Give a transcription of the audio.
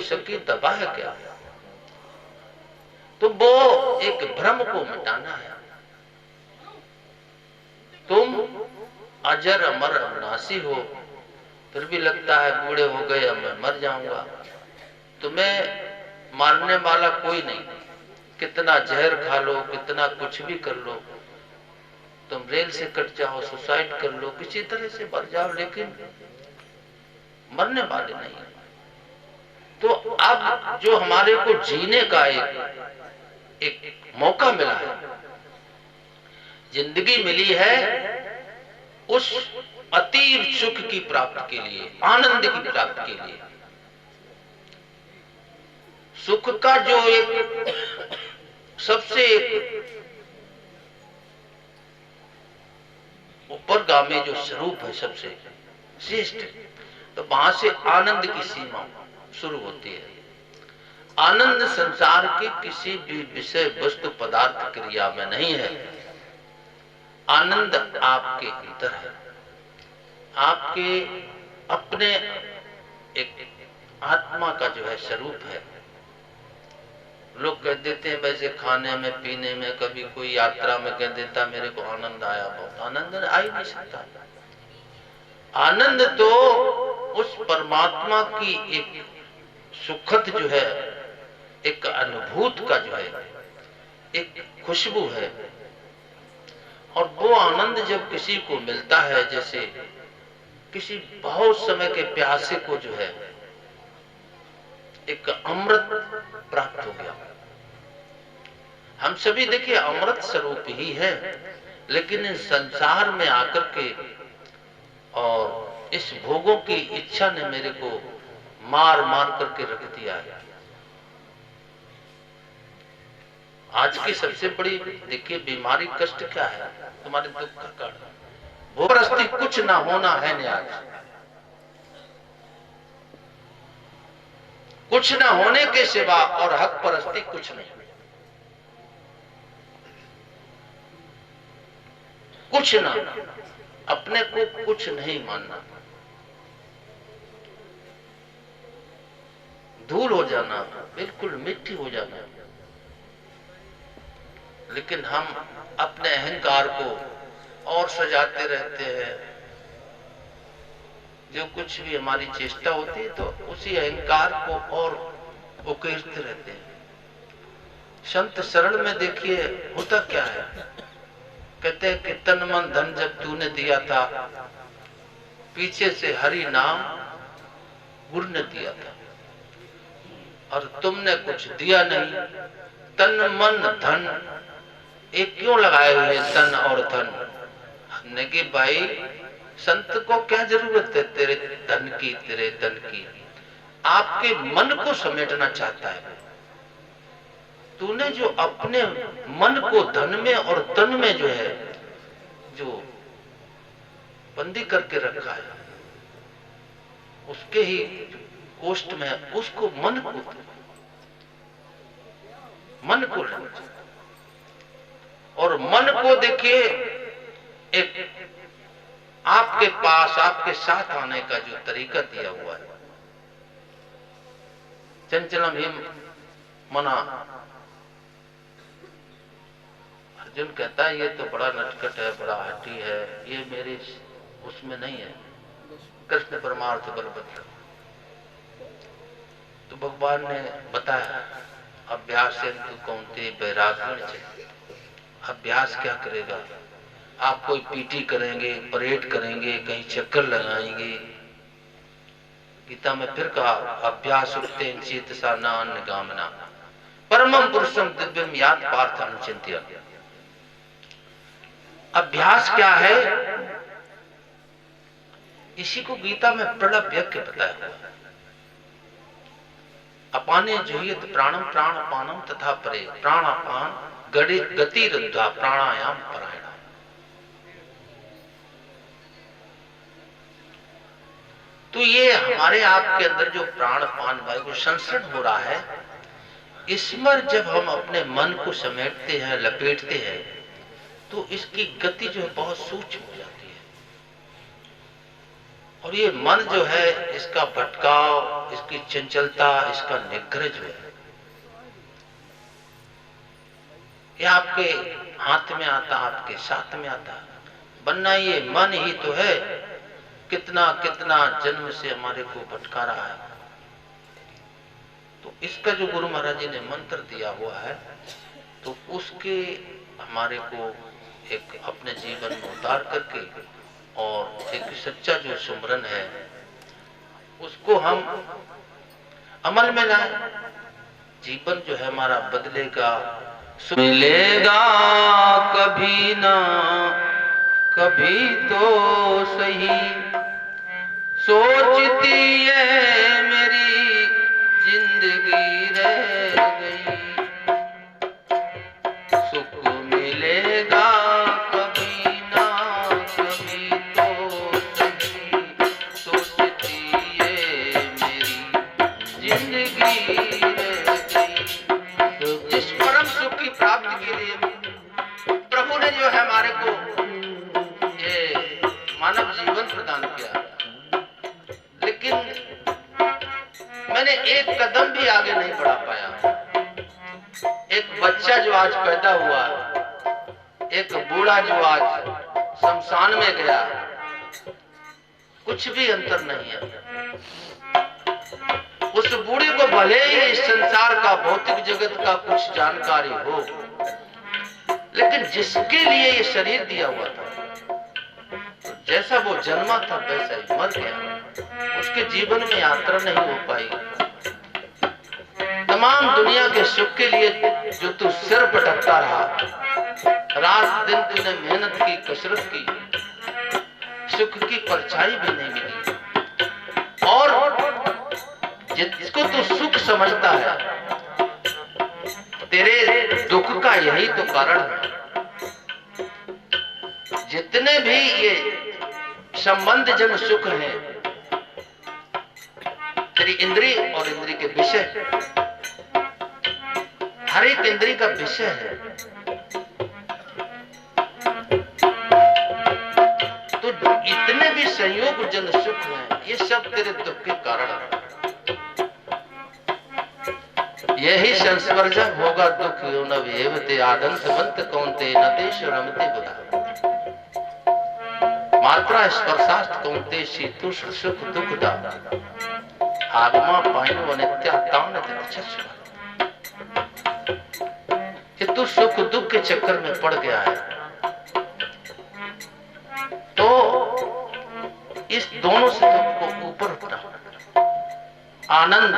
कोई सकी दबा है क्या? तो वो एक भ्रम को मिटाना है। तुम अजर अमर अविनाशी हो, फिर भी लगता है बूढ़े हो गए अब मैं मर जाऊंगा। तुम्हें मारने वाला कोई नहीं, कितना जहर खा लो, कितना कुछ भी कर लो, तुम रेल से कट जाओ, सुसाइड कर लो, किसी तरह से मर जाओ, लेकिन मरने वाले नहीं। तो अब जो हमारे को जीने का एक मौका मिला है, जिंदगी मिली है, उस अतीव सुख की प्राप्ति के लिए, आनंद की प्राप्ति के लिए। सुख का जो एक सबसे ऊपरगामी जो स्वरूप है, सबसे श्रेष्ठ, तो वहां से आनंद की सीमा शुरू होती है। आनंद संसार के किसी भी विषय वस्तु पदार्थ क्रिया में नहीं है। आनंद आपके अंदर है, आपके अपने एक आत्मा का जो है स्वरूप है। लोग कह देते हैं वैसे खाने में पीने में, कभी कोई यात्रा में कह देता मेरे को आनंद आया, बहुत आनंद आ ही नहीं सकता। आनंद तो उस परमात्मा की एक सुखद जो है, एक अनुभूत का जो है एक खुशबू है। और वो आनंद जब किसी को मिलता है, जैसे किसी बहुत समय के प्यासे को जो है एक अमृत प्राप्त हो गया। हम सभी देखिए अमृत स्वरूप ही है, लेकिन इस संसार में आकर के और इस भोगों की इच्छा ने मेरे को मार मार करके रख दिया है। आज की सबसे बड़ी देखिए बीमारी, कष्ट क्या है, तुम्हारे दुख का कारण भोग परस्ती कुछ ना होना है न्याज। कुछ ना होने के सिवा और हक परस्ती कुछ नहीं। कुछ ना, अपने को कुछ नहीं मानना, धूल हो जाना, बिल्कुल मिट्टी हो जाना। लेकिन हम अपने अहंकार को और सजाते रहते हैं। जो कुछ भी हमारी चेष्टा होती है तो उसी अहंकार को और उकेरते रहते हैं। संत शरण में देखिए होता क्या है, कहते हैं कि तन मन धन जब तूने दिया था, पीछे से हरि नाम गुरु ने दिया था, और तुमने कुछ दिया नहीं। तन मन धन एक क्यों लगाए हुए, तन और धन? हमने कि भाई संत को क्या जरूरत है तेरे धन की, तेरे तन की? आपके मन को समेटना चाहता है। तूने जो अपने मन को धन में और तन में जो है जो बंदी करके रखा है, उसके ही कोष्ठ में, उसको मन को लेना चाहिए। और मन को देखिए एक आपके पास, आपके साथ आने का जो तरीका दिया हुआ है, चंचलम ही मना। अर्जुन कहता है ये तो बड़ा नटखट है, बड़ा हठी है, ये मेरे उसमें नहीं है। कृष्ण परमार्थ बलभद्र। तो भगवान ने बताया अभ्यास कौनते वैराग्य चाहिए। अभ्यास क्या करेगा? आप कोई पीटी करेंगे, परेड करेंगे, कहीं चक्कर लगाएंगे। गीता में फिर कहा अभ्यास उक्तेन चेतसा न अन्यगामिना परमं पुरुषम दिव्यम यात पार्थ अनुचिंत्य। अभ्यास क्या है? इसी को गीता में प्रणव यज्ञ बताया हुआ है। अपाने जुहियत प्राणम प्राणपानम तथा परे प्राणापान गति रुद्धा प्राणायाम परायण। तो ये हमारे आपके अंदर जो प्राणपान वायु को संसरण हो रहा है, इसमें जब हम अपने मन को समेटते हैं, लपेटते हैं, तो इसकी गति जो है बहुत सूक्ष्म हो जाती है। और ये मन जो है, इसका भटकाव, इसकी चंचलता, इसका निग्रह जो है, ये आपके हाथ में आता, आपके साथ में आता। बनना ये मन ही तो है। कितना कितना जन्म से हमारे को भटका रहा है। तो इसका जो गुरु महाराज जी ने मंत्र दिया हुआ है, तो उसके हमारे को एक अपने जीवन में उतार करके और एक सच्चा जो सुमरन है उसको हम अमल में लाए, जीवन जो है हमारा बदलेगा, मिलेगा कभी ना कभी तो सही। सोचती है मेरी जिंदगी रह गई, सुख मिलेगा कभी ना कभी तो सही। सोचती है मेरी जिंदगी रह गई। तो जिस परम सुख की प्राप्ति के लिए प्रभु ने जो है हमारे को ये मानव जीवन प्रदान किया, लेकिन मैंने एक कदम भी आगे नहीं बढ़ा पाया। एक बच्चा जो आज पैदा हुआ, एक बूढ़ा जो आज शमशान में गया, कुछ भी अंतर नहीं है। उस बूढ़े को भले ही इस संसार का, भौतिक जगत का कुछ जानकारी हो, लेकिन जिसके लिए ये शरीर दिया हुआ था, तो जैसा वो जन्मा था वैसा ही मर गया। उसके जीवन में यात्रा नहीं हो पाई। तमाम दुनिया के सुख के लिए जो तू सिर पटकता रहा, रात दिन तूने मेहनत की, कसरत की, सुख की परछाई भी नहीं मिली। और जिसको तू सुख समझता है, तेरे दुख का यही तो कारण है। जितने भी ये संबंध जन सुख हैं, तेरी इंद्री और इंद्री के विषय, हर एक इंद्री का विषय है। तो इतने भी संयोग जन सुख हैं, ये सब तेरे दुख के कारण है। यही संस्पर्शक होगा दुख योनवेवते आदंतवंत कौन्ते नतेश रमते बुधा। मात्रा स्पर्शास्त कौन्ते शीतुष्ण सुख दुख दा आगमा पाइनो नित्या तान तिच्छस्व। कि तू सुख दुख के चक्कर में पड़ गया है, तो इस दोनों से तुमको ऊपर उठना, आनंद